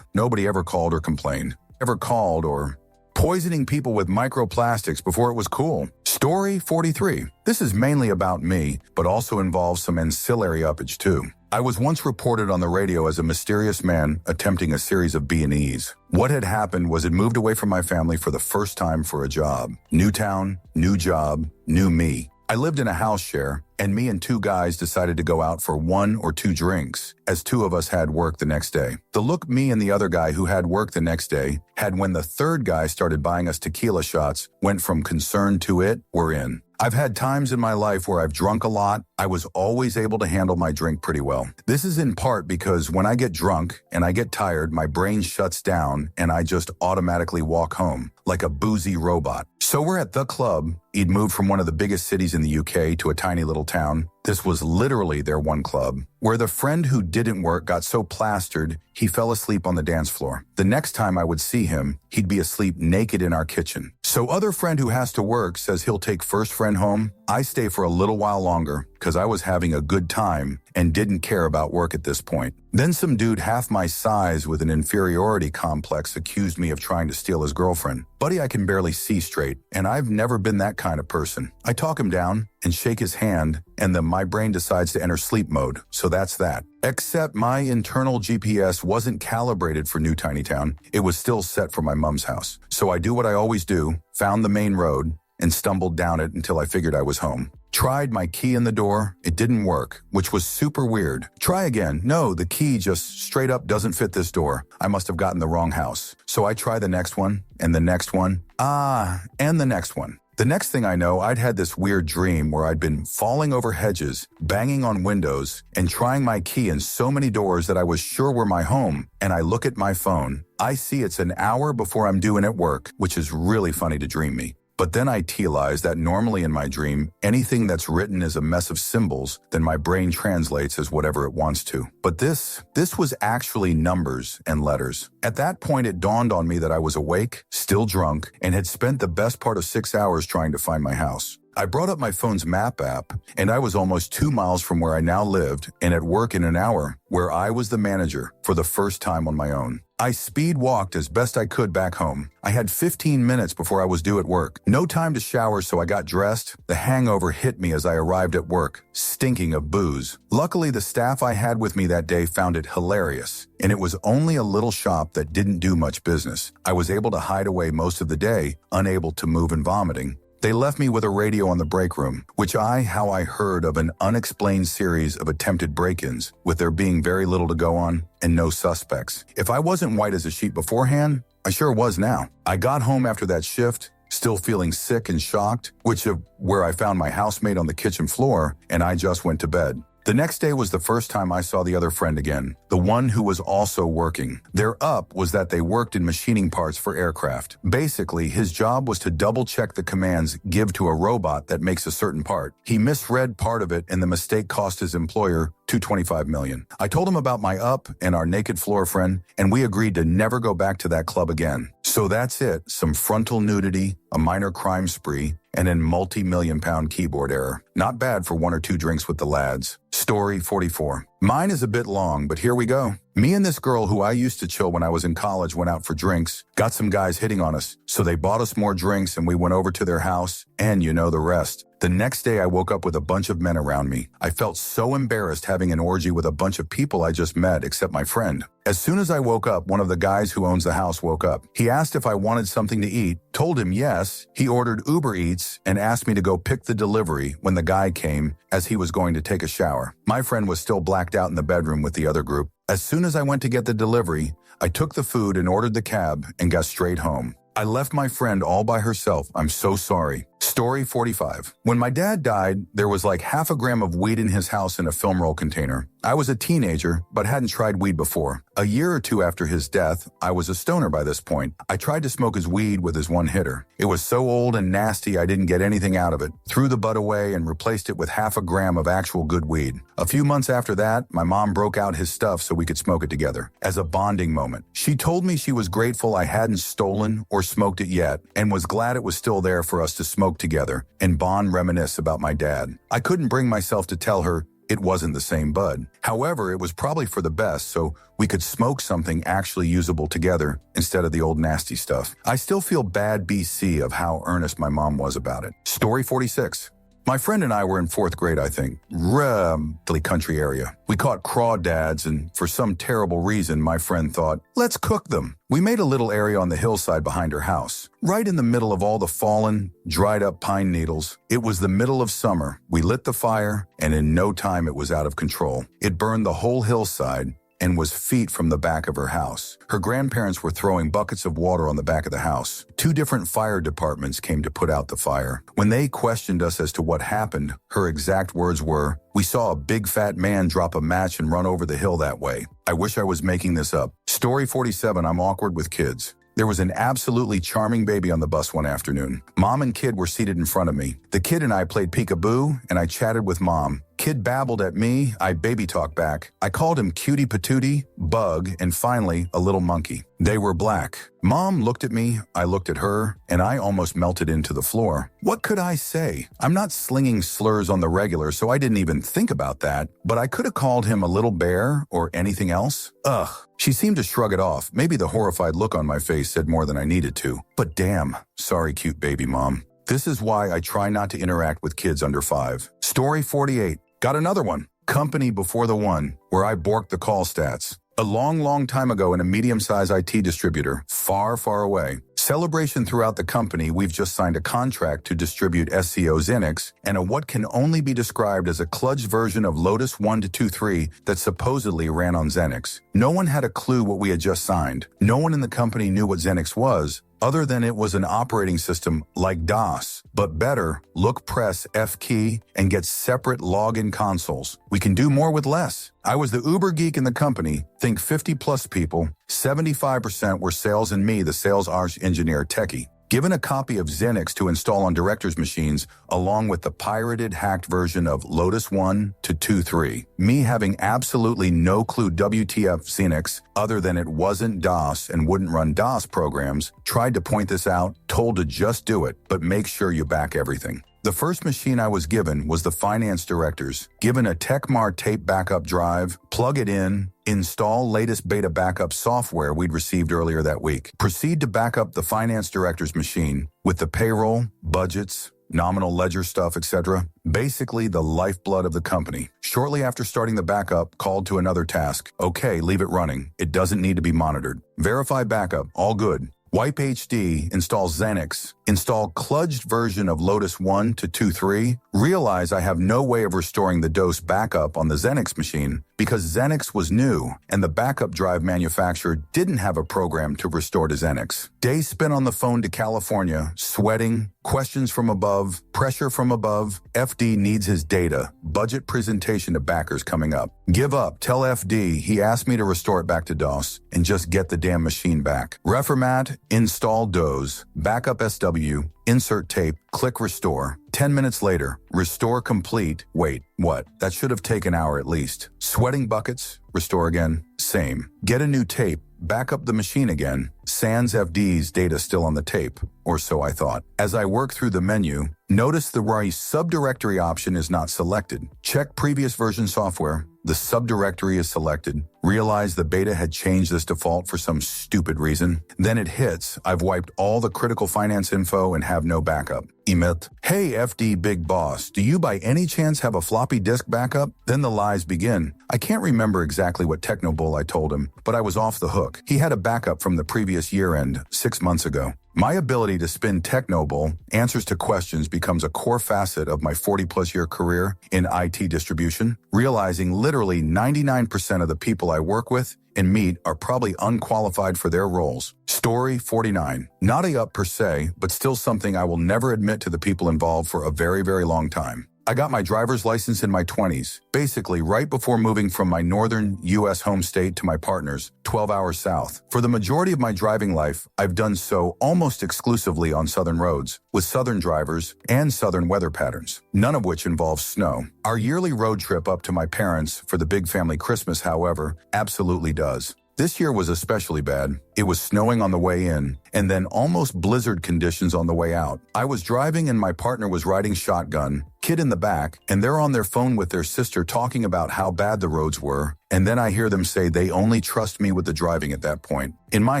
Nobody ever called or complained. Ever called or poisoning people with microplastics before it was cool. Story 43. This is mainly about me, but also involves some ancillary uppage too. I was once reported on the radio as a mysterious man attempting a series of B&Es. What had happened was I'd moved away from my family for the first time for a job. New town, new job, new me. I lived in a house share, and me and two guys decided to go out for 1 or 2 drinks, as 2 of us had work the next day. The look me and the other guy who had work the next day had when the third guy started buying us tequila shots went from concern to we're in. I've had times in my life where I've drunk a lot. I was always able to handle my drink pretty well. This is in part because when I get drunk and I get tired, my brain shuts down and I just automatically walk home like a boozy robot. So we're at the club. He'd moved from one of the biggest cities in the UK to a tiny little town. This was literally their one club, where the friend who didn't work got so plastered, he fell asleep on the dance floor. The next time I would see him, he'd be asleep naked in our kitchen. So other friend who has to work says he'll take first friend home. I stay for a little while longer because I was having a good time and didn't care about work at this point. Then some dude half my size with an inferiority complex accused me of trying to steal his girlfriend. Buddy, I can barely see straight, and I've never been that kind of person. I talk him down and shake his hand, and then my brain decides to enter sleep mode, so that's that. Except my internal GPS wasn't calibrated for New Tiny Town. It was still set for my mom's house. So I do what I always do, found the main road, and stumbled down it until I figured I was home. Tried my key in the door. It didn't work, which was super weird. Try again. No, the key just straight up doesn't fit this door. I must have gotten the wrong house. So I try the next one, and the next one. And the next one. The next thing I know, I'd had this weird dream where I'd been falling over hedges, banging on windows, and trying my key in so many doors that I was sure were my home. And I look at my phone. I see it's an hour before I'm due in at work, which is really funny to dream me. But then I realize that normally in my dream, anything that's written is a mess of symbols, then my brain translates as whatever it wants to. But this was actually numbers and letters. At that point, it dawned on me that I was awake, still drunk, and had spent the best part of 6 hours trying to find my house. I brought up my phone's map app, and I was almost 2 miles from where I now lived and at work in an hour, where I was the manager for the first time on my own. I speed walked as best I could back home. I had 15 minutes before I was due at work. No time to shower, so I got dressed. The hangover hit me as I arrived at work, stinking of booze. Luckily, the staff I had with me that day found it hilarious, and it was only a little shop that didn't do much business. I was able to hide away most of the day, unable to move and vomiting. They left me with a radio on the break room, which I heard of an unexplained series of attempted break-ins, with there being very little to go on and no suspects. If I wasn't white as a sheet beforehand, I sure was now. I got home after that shift, still feeling sick and shocked, where I found my housemate on the kitchen floor, and I just went to bed. The next day was the first time I saw the other friend again, the one who was also working. Their up was that they worked in machining parts for aircraft. Basically, his job was to double-check the commands give to a robot that makes a certain part. He misread part of it, and the mistake cost his employer $225 million. I told him about my up and our naked floor friend, and we agreed to never go back to that club again. So that's it, some frontal nudity, a minor crime spree, and an multi-million-pound keyboard error. Not bad for 1 or 2 drinks with the lads. Story 44. Mine is a bit long, but here we go. Me and this girl who I used to chill when I was in college went out for drinks, got some guys hitting on us, so they bought us more drinks and we went over to their house, and you know the rest. The next day I woke up with a bunch of men around me. I felt so embarrassed having an orgy with a bunch of people I just met except my friend. As soon as I woke up, one of the guys who owns the house woke up. He asked if I wanted something to eat, told him yes. He ordered Uber Eats and asked me to go pick the delivery when the guy came as he was going to take a shower. My friend was still blacked out in the bedroom with the other group. As soon as I went to get the delivery, I took the food and ordered the cab and got straight home. I left my friend all by herself. I'm so sorry. Story 45. When my dad died, there was like half a gram of weed in his house in a film roll container. I was a teenager, but hadn't tried weed before. A year or 2 after his death, I was a stoner by this point. I tried to smoke his weed with his one hitter. It was so old and nasty I didn't get anything out of it. Threw the butt away and replaced it with half a gram of actual good weed. A few months after that, my mom broke out his stuff so we could smoke it together. As a bonding moment. She told me she was grateful I hadn't stolen or smoked it yet, and was glad it was still there for us to smoke together and bond reminisce about my dad. I couldn't bring myself to tell her it wasn't the same bud. However, it was probably for the best, so we could smoke something actually usable together instead of the old nasty stuff. I still feel bad BC of how earnest my mom was about it. Story 46. My friend and I were in 4th grade, I think. Really country area. We caught crawdads, and for some terrible reason, my friend thought, let's cook them. We made a little area on the hillside behind her house, right in the middle of all the fallen, dried-up pine needles. It was the middle of summer. We lit the fire, and in no time it was out of control. It burned the whole hillside and was feet from the back of her house. Her grandparents were throwing buckets of water on the back of the house. 2 different fire departments came to put out the fire. When they questioned us as to what happened, her exact words were, "We saw a big fat man drop a match and run over the hill that way." I wish I was making this up. Story 47, I'm awkward with kids. There was an absolutely charming baby on the bus one afternoon. Mom and kid were seated in front of me. The kid and I played peekaboo, and I chatted with mom. Kid babbled at me, I baby talked back. I called him cutie patootie, bug, and finally, a little monkey. They were black. Mom looked at me, I looked at her, and I almost melted into the floor. What could I say? I'm not slinging slurs on the regular, so I didn't even think about that, but I could have called him a little bear or anything else. Ugh. She seemed to shrug it off. Maybe the horrified look on my face said more than I needed to. But damn, sorry cute baby mom. This is why I try not to interact with kids under 5. Story 48. Got another one. Company before the one, where I borked the call stats. A long time ago in a medium-sized IT distributor, far away. Celebration throughout the company, we've just signed a contract to distribute SCO Xenix and a what can only be described as a kludged version of Lotus 1-2-3 that supposedly ran on Xenix. No one had a clue what we had just signed. No one in the company knew what Xenix was, other than it was an operating system like DOS, but better, look, press F key, and get separate login consoles. We can do more with less. I was the uber geek in the company, think 50+ people, 75% were sales and me, the sales arch engineer techie. Given a copy of Xenix to install on directors' machines, along with the pirated, hacked version of Lotus 1-2-3. Me having absolutely no clue WTF Xenix, other than it wasn't DOS and wouldn't run DOS programs, tried to point this out, told to just do it, but make sure you back everything. The first machine I was given was the finance director's, given a Tecmar tape backup drive, plug it in, install latest beta backup software we'd received earlier that week. Proceed to back up the finance director's machine with the payroll, budgets, nominal ledger stuff, etc. Basically the lifeblood of the company. Shortly after starting the backup, called to another task. Okay, leave it running. It doesn't need to be monitored. Verify backup, all good. Wipe HD, install Xenix, install kludged version of Lotus 1-2-3, realize I have no way of restoring the DOS backup on the Xenix machine because Xenix was new and the backup drive manufacturer didn't have a program to restore to Xenix. Day spent on the phone to California, sweating, questions from above, pressure from above. FD needs his data, budget presentation to backers coming up. Give up, tell FD he asked me to restore it back to DOS and just get the damn machine back. Reformat, install DOS, backup SW, insert tape, click restore. 10 minutes later, restore complete. Wait, what? That should have taken an hour at least. Sweating buckets, restore again. Same. Get a new tape, back up the machine again. Sans FD's data still on the tape, or so I thought. As I work through the menu, notice the right subdirectory option is not selected. Check previous version software. The subdirectory is selected. Realize the beta had changed this default for some stupid reason. Then it hits, I've wiped all the critical finance info and have no backup. Emit. Hey FD big boss, do you by any chance have a floppy disk backup? Then the lies begin. I can't remember exactly what Technobull I told him, but I was off the hook. He had a backup from the previous year-end, 6 months ago. My ability to spin Technobull answers to questions becomes a core facet of my 40-plus year career in IT distribution, realizing literally 99% of the people I work with and meet are probably unqualified for their roles. Story 49. Not a up per se, but still something I will never admit to the people involved for a very, very long time. I got my driver's license in my 20s, basically right before moving from my northern U.S. home state to my partner's, 12 hours south. For the majority of my driving life, I've done so almost exclusively on southern roads, with southern drivers and southern weather patterns, none of which involves snow. Our yearly road trip up to my parents for the big family Christmas, however, absolutely does. This year was especially bad. It was snowing on the way in, and then almost blizzard conditions on the way out. I was driving and my partner was riding shotgun, kid in the back, and they're on their phone with their sister talking about how bad the roads were, and then I hear them say they only trust me with the driving at that point. In my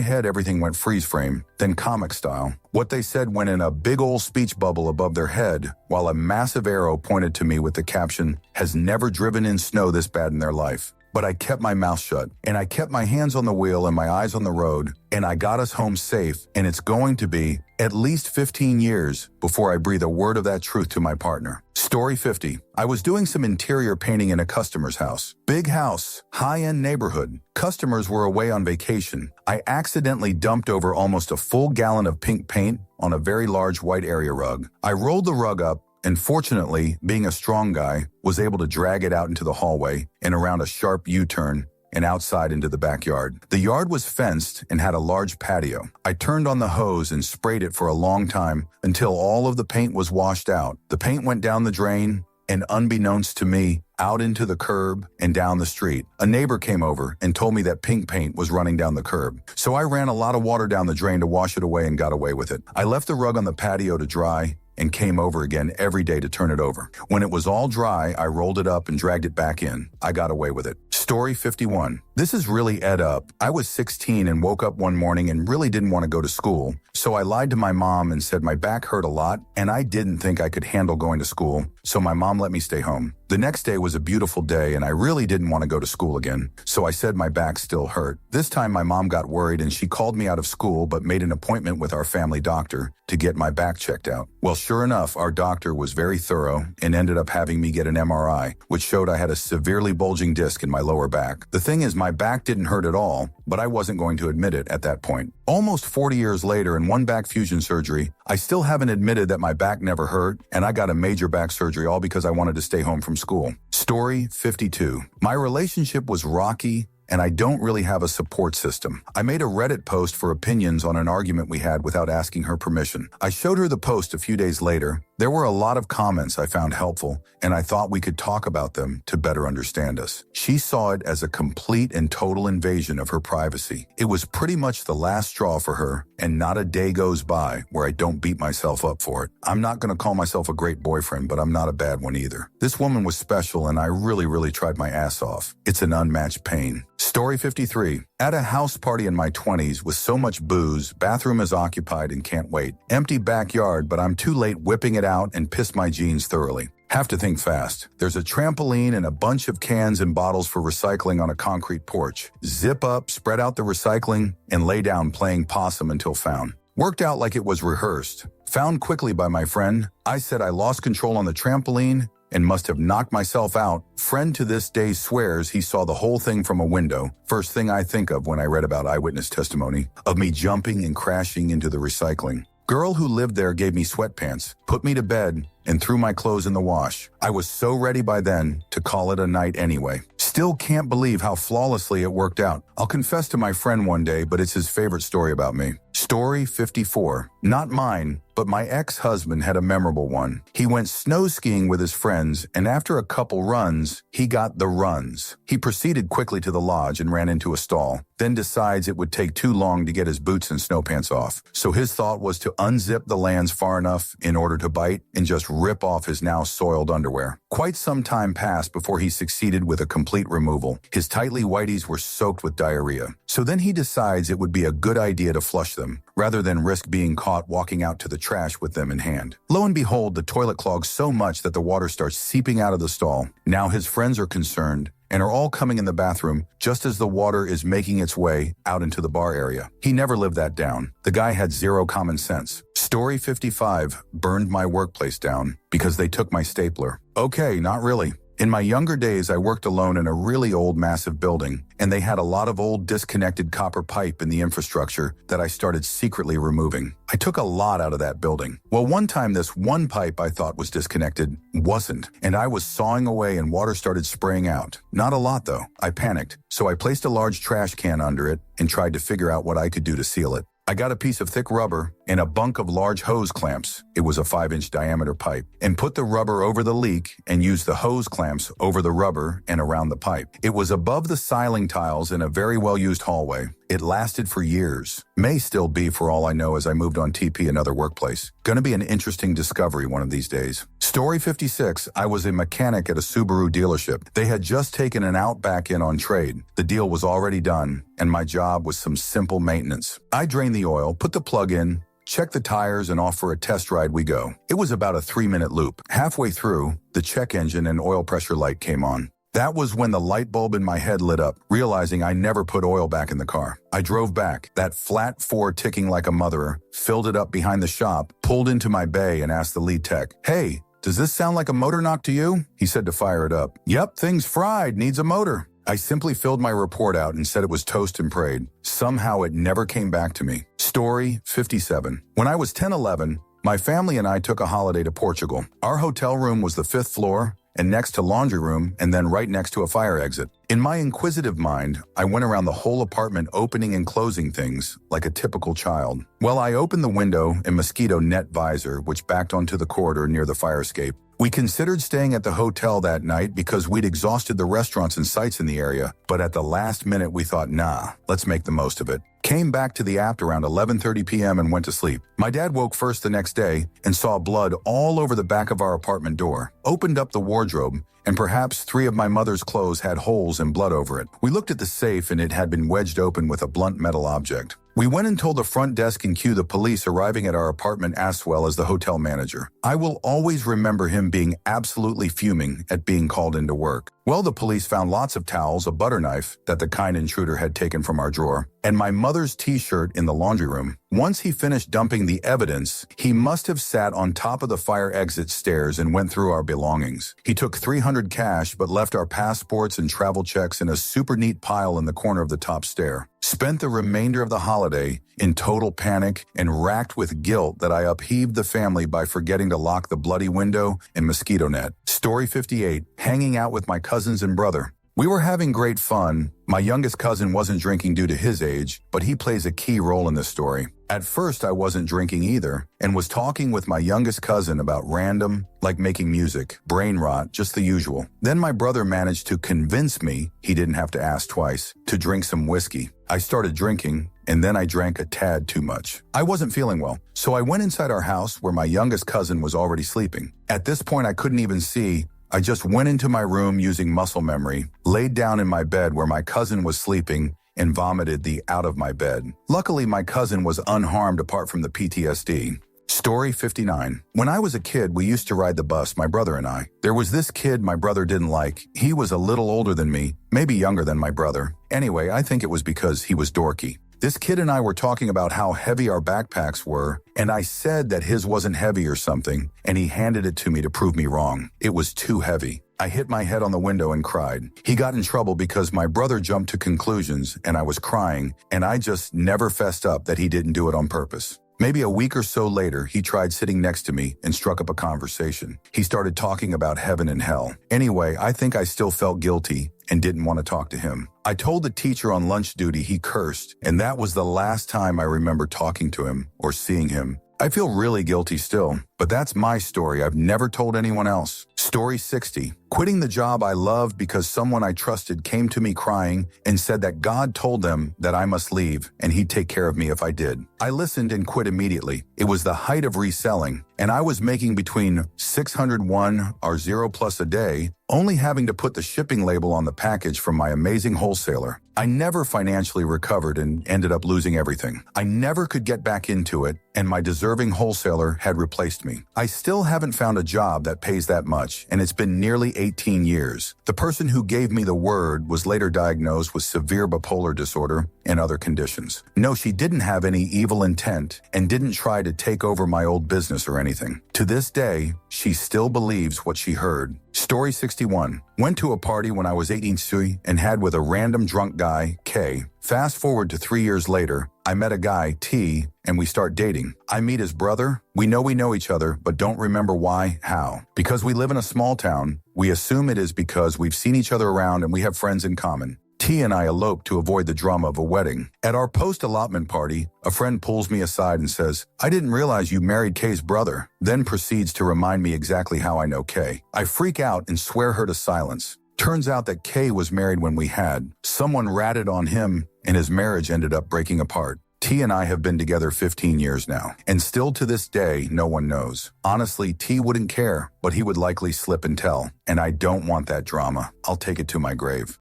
head, everything went freeze frame, then comic style. What they said went in a big old speech bubble above their head, while a massive arrow pointed to me with the caption, "Has never driven in snow this bad in their life." But I kept my mouth shut, and I kept my hands on the wheel and my eyes on the road, and I got us home safe, and it's going to be at least 15 years before I breathe a word of that truth to my partner. Story 50. I was doing some interior painting in a customer's house. Big house, high-end neighborhood. Customers were away on vacation. I accidentally dumped over almost a full gallon of pink paint on a very large white area rug. I rolled the rug up, and fortunately, being a strong guy, was able to drag it out into the hallway and around a sharp U-turn and outside into the backyard. The yard was fenced and had a large patio. I turned on the hose and sprayed it for a long time until all of the paint was washed out. The paint went down the drain and, unbeknownst to me, out into the curb and down the street. A neighbor came over and told me that pink paint was running down the curb. So I ran a lot of water down the drain to wash it away and got away with it. I left the rug on the patio to dry and came over again every day to turn it over. When it was all dry, I rolled it up and dragged it back in. I got away with it. Story 51. This is really ed up. I was 16 and woke up one morning and really didn't want to go to school. So I lied to my mom and said my back hurt a lot and I didn't think I could handle going to school. So my mom let me stay home. The next day was a beautiful day and I really didn't want to go to school again. So I said my back still hurt. This time my mom got worried and she called me out of school but made an appointment with our family doctor to get my back checked out. Well, sure enough, our doctor was very thorough and ended up having me get an MRI, which showed I had a severely bulging disc in my lower back. The thing is, my back didn't hurt at all, but I wasn't going to admit it at that point. Almost 40 years later and one back fusion surgery, I still haven't admitted that my back never hurt, and I got a major back surgery all because I wanted to stay home from school. Story 52. My relationship was rocky, and I don't really have a support system. I made a Reddit post for opinions on an argument we had without asking her permission. I showed her the post a few days later. There were a lot of comments I found helpful, and I thought we could talk about them to better understand us. She saw it as a complete and total invasion of her privacy. It was pretty much the last straw for her, and not a day goes by where I don't beat myself up for it. I'm not going to call myself a great boyfriend, but I'm not a bad one either. This woman was special, and I really tried my ass off. It's an unmatched pain. Story 53. At a house party in my 20s with so much booze, bathroom is occupied and can't wait. Empty backyard, but I'm too late whipping it out and pissed my jeans thoroughly. Have to think fast. There's a trampoline and a bunch of cans and bottles for recycling on a concrete porch. Zip up, spread out the recycling, and lay down playing possum until found. Worked out like it was rehearsed. Found quickly by my friend. I said I lost control on the trampoline and must have knocked myself out. Friend to this day swears he saw the whole thing from a window. First thing I think of when I read about eyewitness testimony of me jumping and crashing into the recycling. Girl who lived there gave me sweatpants, put me to bed, and threw my clothes in the wash. I was so ready by then to call it a night anyway. Still can't believe how flawlessly it worked out. I'll confess to my friend one day, but it's his favorite story about me. Story 54. Not mine, but my ex-husband had a memorable one. He went snow skiing with his friends, and after a couple runs, he got the runs. He proceeded quickly to the lodge and ran into a stall, then decides it would take too long to get his boots and snow pants off. So his thought was to unzip the lands far enough in order to bite and just rip off his now soiled underwear. Quite some time passed before he succeeded with a complete removal. His tightly whities were soaked with diarrhea. So then he decides it would be a good idea to flush them, rather than risk being caught walking out to the trash with them in hand. Lo and behold, the toilet clogs so much that the water starts seeping out of the stall. Now his friends are concerned and are all coming in the bathroom just as the water is making its way out into the bar area. He never lived that down. The guy had zero common sense. Story 55, burned my workplace down because they took my stapler. Okay, not really. In my younger days, I worked alone in a really old, massive building, and they had a lot of old disconnected copper pipe in the infrastructure that I started secretly removing. I took a lot out of that building. Well, one time this one pipe I thought was disconnected wasn't, and I was sawing away and water started spraying out. Not a lot though. I panicked, so I placed a large trash can under it and tried to figure out what I could do to seal it. I got a piece of thick rubber and a bunk of large hose clamps, it was a 5-inch diameter pipe, and put the rubber over the leak and used the hose clamps over the rubber and around the pipe. It was above the ceiling tiles in a very well-used hallway. It lasted for years. May still be for all I know as I moved on TP another workplace. Gonna be an interesting discovery one of these days. Story 56, I was a mechanic at a Subaru dealership. They had just taken an Outback in on trade. The deal was already done, and my job was some simple maintenance. I drained the oil, put the plug in, check the tires, and off for a test ride we go. It was about a 3-minute loop. Halfway through, the check engine and oil pressure light came on. That was when the light bulb in my head lit up, realizing I never put oil back in the car. I drove back, that flat 4 ticking like a motherer, filled it up behind the shop, pulled into my bay and asked the lead tech, "Hey, does this sound like a motor knock to you?" He said to fire it up. "Yep, thing's fried, needs a motor." I simply filled my report out and said it was toast and prayed. Somehow it never came back to me. Story 57. When I was 10-11, my family and I took a holiday to Portugal. Our hotel room was the 5th floor and next to laundry room and then right next to a fire exit. In my inquisitive mind, I went around the whole apartment opening and closing things like a typical child. Well, I opened the window and mosquito net visor, which backed onto the corridor near the fire escape. We considered staying at the hotel that night because we'd exhausted the restaurants and sites in the area, but at the last minute we thought, nah, let's make the most of it. Came back to the apt around 11:30 p.m. and went to sleep. My dad woke first the next day and saw blood all over the back of our apartment door, opened up the wardrobe, and perhaps 3 of my mother's clothes had holes and blood over it. We looked at the safe and it had been wedged open with a blunt metal object. We went and told the front desk and queue the police arriving at our apartment as well as the hotel manager. I will always remember him being absolutely fuming at being called into work. Well, the police found lots of towels, a butter knife that the kind intruder had taken from our drawer, and my mother's t-shirt in the laundry room. Once he finished dumping the evidence, he must have sat on top of the fire exit stairs and went through our belongings. He took $300 cash but left our passports and travel checks in a super neat pile in the corner of the top stair. Spent the remainder of the holiday in total panic and racked with guilt that I upheaved the family by forgetting to lock the bloody window and mosquito net. Story 58, hanging out with my cousins and brother. We were having great fun. My youngest cousin wasn't drinking due to his age, but he plays a key role in this story. At first, I wasn't drinking either and was talking with my youngest cousin about random, like making music, brain rot, just the usual. Then my brother managed to convince me, he didn't have to ask twice, to drink some whiskey. I started drinking, and then I drank a tad too much. I wasn't feeling well, so I went inside our house where my youngest cousin was already sleeping. At this point, I couldn't even see. I just went into my room using muscle memory, laid down in my bed where my cousin was sleeping, and vomited the out of my bed. Luckily, my cousin was unharmed apart from the PTSD. Story 59. When I was a kid, we used to ride the bus, my brother and I. There was this kid my brother didn't like. He was a little older than me, maybe younger than my brother. Anyway, I think it was because he was dorky. This kid and I were talking about how heavy our backpacks were, and I said that his wasn't heavy or something, and he handed it to me to prove me wrong. It was too heavy. I hit my head on the window and cried. He got in trouble because my brother jumped to conclusions, and I was crying, and I just never fessed up that he didn't do it on purpose. Maybe a week or so later, he tried sitting next to me and struck up a conversation. He started talking about heaven and hell. Anyway, I think I still felt guilty and didn't want to talk to him. I told the teacher on lunch duty he cursed, and that was the last time I remember talking to him or seeing him. I feel really guilty still, but that's my story. I've never told anyone else. Story 60. Quitting the job I loved because someone I trusted came to me crying and said that God told them that I must leave and he'd take care of me if I did. I listened and quit immediately. It was the height of reselling, and I was making between 601 or 0 plus a day, only having to put the shipping label on the package from my amazing wholesaler. I never financially recovered and ended up losing everything. I never could get back into it, and my deserving wholesaler had replaced me. I still haven't found a job that pays that much, and it's been nearly 18 years. The person who gave me the word was later diagnosed with severe bipolar disorder and other conditions. No, she didn't have any evil intent and didn't try to take over my old business or anything. To this day, she still believes what she heard. Story 61. Went to a party when I was 18 and had with a random drunk guy, K. Fast forward to 3 years later, I met a guy, T, and we start dating. I meet his brother. We know each other, but don't remember why, how. Because we live in a small town, we assume it is because we've seen each other around and we have friends in common. T and I eloped to avoid the drama of a wedding. At our post-allotment party, a friend pulls me aside and says, "I didn't realize you married K's brother," then proceeds to remind me exactly how I know K. I freak out and swear her to silence. Turns out that K was married when we had. Someone ratted on him, and his marriage ended up breaking apart. T and I have been together 15 years now, and still to this day, no one knows. Honestly, T wouldn't care, but he would likely slip and tell, and I don't want that drama. I'll take it to my grave.